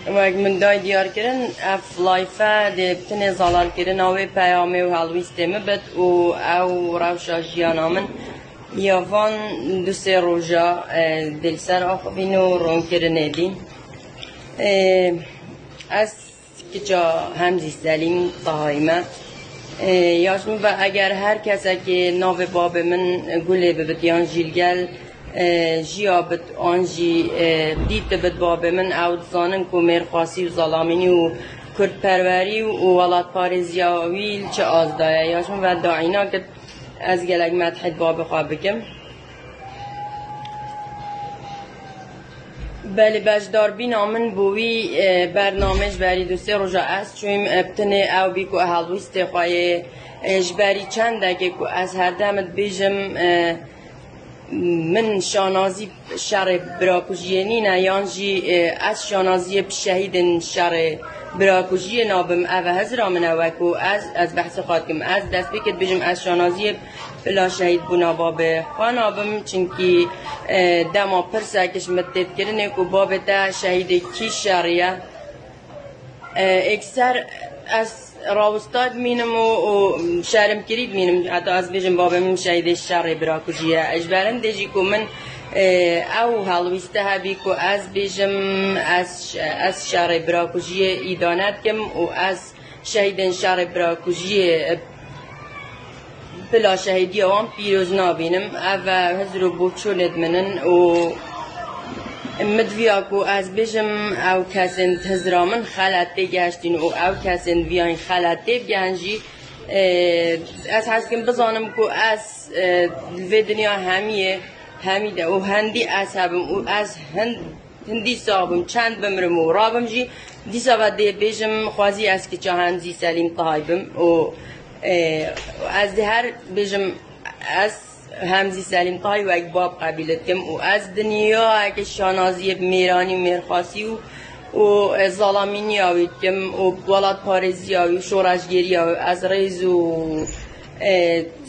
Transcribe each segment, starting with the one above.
وقت من دای دیار کردن اف لایفه ده بتنه زالال کردن اوه پیامه و هلویسته مبد و او روشا جیانا من یافان دو سه روژا دل سر آخوینو رون کردن دین از کجا همزی سلیم طهایمه یاشم و اگر هر کسی که ناو باب من گله ببتیان جیلگل جیا بد آنجی دیت بد باب من او زانن کو مرخاصی و ظلامینی و کرد پروری و ولاد پارزیاویل چه آزدایه یاشم و داعینا که از گلگ مدحید باب خواه بکم بله بجدار بینا من بوی برنامج بری دو سه روژا است چویم ابتنه او بی که احلویست خواهی جبری چنده که از هر دمت بیجم من شانازی شر براکوژیه نه یانجی از شانازی شهید شر براکوژیه نابم او هزرا من اوکو از بحث خواهد کم از دست بکت بیجم از شانازی بلا شهید بونا باب خوانابم چنکی دما پرسه کش مدد کرنه که باب تا شهید کی شریه اکثر از راوستاد مینم و شرم کرید مینم حتی از بیجم بابم شهید شر براکوژیه اجبارن دیجی که من او هلویسته هبی که از بیجم از شر براکوژیه ایدانت کم و از شهید شر براکوژیه بلا شهیدی آن پیروز نابینم او هزرو بوچولد منن و مدویا کو از بجم او کسین هزرا من خلطه گشتین و او کسین بیاین خلطه بگنجی از حسکم بزانم کو از و دنیا همیده و هندی اصحابم و از هندی صاحبم چند بمرم و رابم جی دیسا و دی بجم خوازی از که چهانزی سلیم طایبم و از هر بجم از همزی سلیم طای و یک باب قبیلت کم و از دنیا که شانازی میرانی و میرخاصی و ظالمینی آوید کم و ولاد پارزی و شورشگیری از ریز و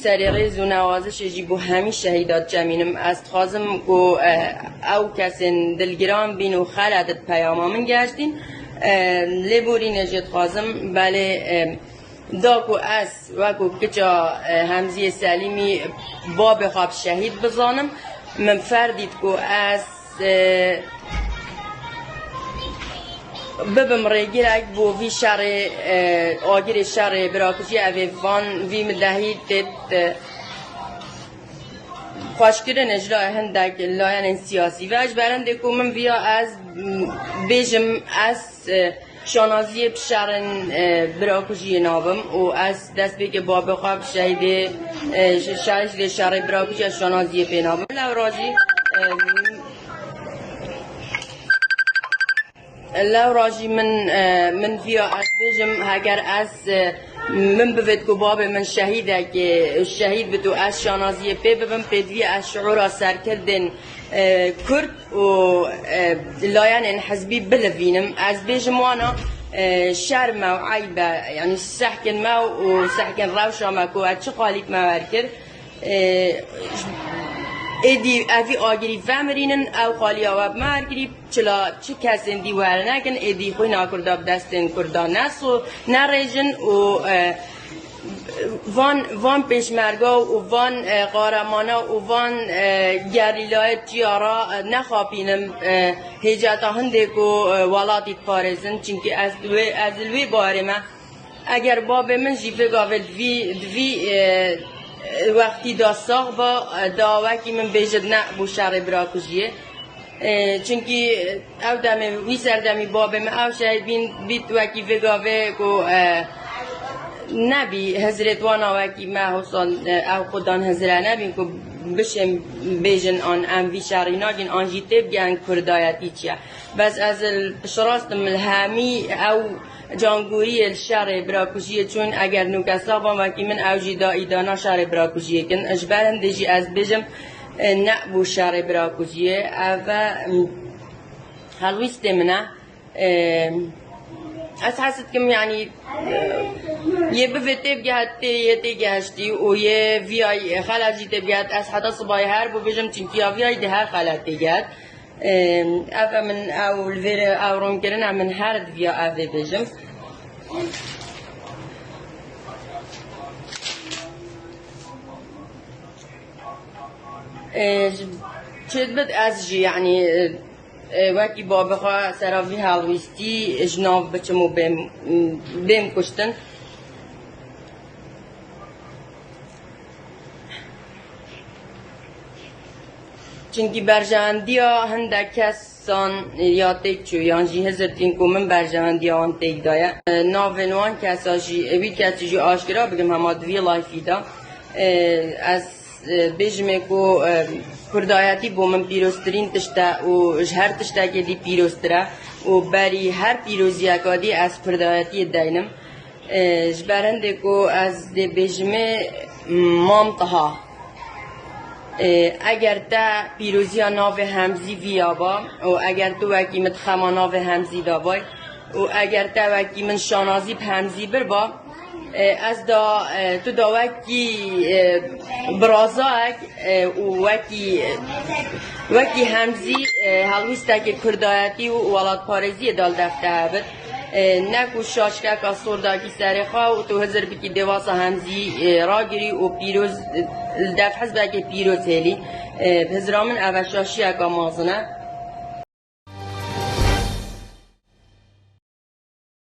سری ریز و نوازش جیبو همی شهیدات جمینم از خوازم که او کسین دلگرام بین و خلدت پیاما من گشتین لبوری نجد خوازم بله داکو از وکو کجا همزی سلیمی باب خواب شهید بزانم من فردید کو از ببم ریگیر اک بو وی شر آگیر شر براکشی اوی وان وی مدهید تید خوشکرن اجرا هندک لاین سیاسی و اجبرن دیکو من ویا از بیجم از شانازی بشرن براکوژی نابم و از دست بگه باب خواب شهید شر براکوژی شانازی پی نابم لو راجی من فیا از بجم اگر از من بفید که باب من شهیده که شهید بدو از شانازی پی ببم پیدوی از شعورا سر کردن کرد و لاین حزبی بلوینم از بجم وانا شرم و عیبه یعنی سحکن ما و سحکن روشا ما که چه قالیک ما ورکر ایدی افی آگری فهمرینن او خالی آواب مرگری چلا چه کسین دیوار نکن ایدی خوی ناکرداب دستن کردان نسو نریجن و وان پیشمرگا و وان قارمانا و وان گریلای تیارا نخوابینم هجاتا هنده که ولاتی پارزن چونکه از الوی باره ما اگر باب من جیفه گاول دوی وقتی دا ساق با داوکی من بیجد نه بو شر براکوژیه چونکی او دمی وی سردمی باب من او شاید بیت وکی وگاوه کو نبی حضرت وانا وکی ما حسن او خودان حضره نبین که بشم بیجن آن ام وی شری ناگین آنجی تب گن کردایتی چیه بس از شراستم الهمی او جانگوری الشر براکوژیه چون اگر نوکسا با وکی من اوجی دایی دانا شر براکوژیه کن اجبرم دیجی از بجم نه بو شر براکوژیه و هلویست منه از حسد کم یعنی یه بفته بگهد یه تگهشتی و یه ویای خلجی تبگهد از حدا صبای هر بو بجم چنکی ویای ده هر خلج تگهد أفا من أو الفير أو رونكرنا من هارد فيا أفا بيجم شد بد أزجي يعني وكي بابخا سرافي هالويستي جناب بچمو بيم كشتن چونکی برجاندیا هنده کسان یا تک چو یان جی هزرتین کو من برجاندیا آن تک دایا ناونوان کسا جی اوی کسی جی آشکرا بگم همه دوی لایفی دا از بجمه کو کردایتی بو من پیروسترین تشتا و هر تشتا که دی پیروستره و بری هر پیروزی اکادی از کردایتی داینم جبرنده کو از دی بجمه مامتها اگر تا پیروزی ناو همزی ویابا و اگر تو وکی متخما ناو همزی دابای و اگر تا وکی من شانازی همزی بربا از دا تو دا وکی برازاک و وکی همزی هلویستا که کردایتی و ولاد پارزی دال دفته بد نکو شاشکه که سرداکی سرخوا و تو هزر بکی دواسا همزی را گیری و پیروز دف حزبه که پیروز هلی هزرامن اوشاشی اکا مازنه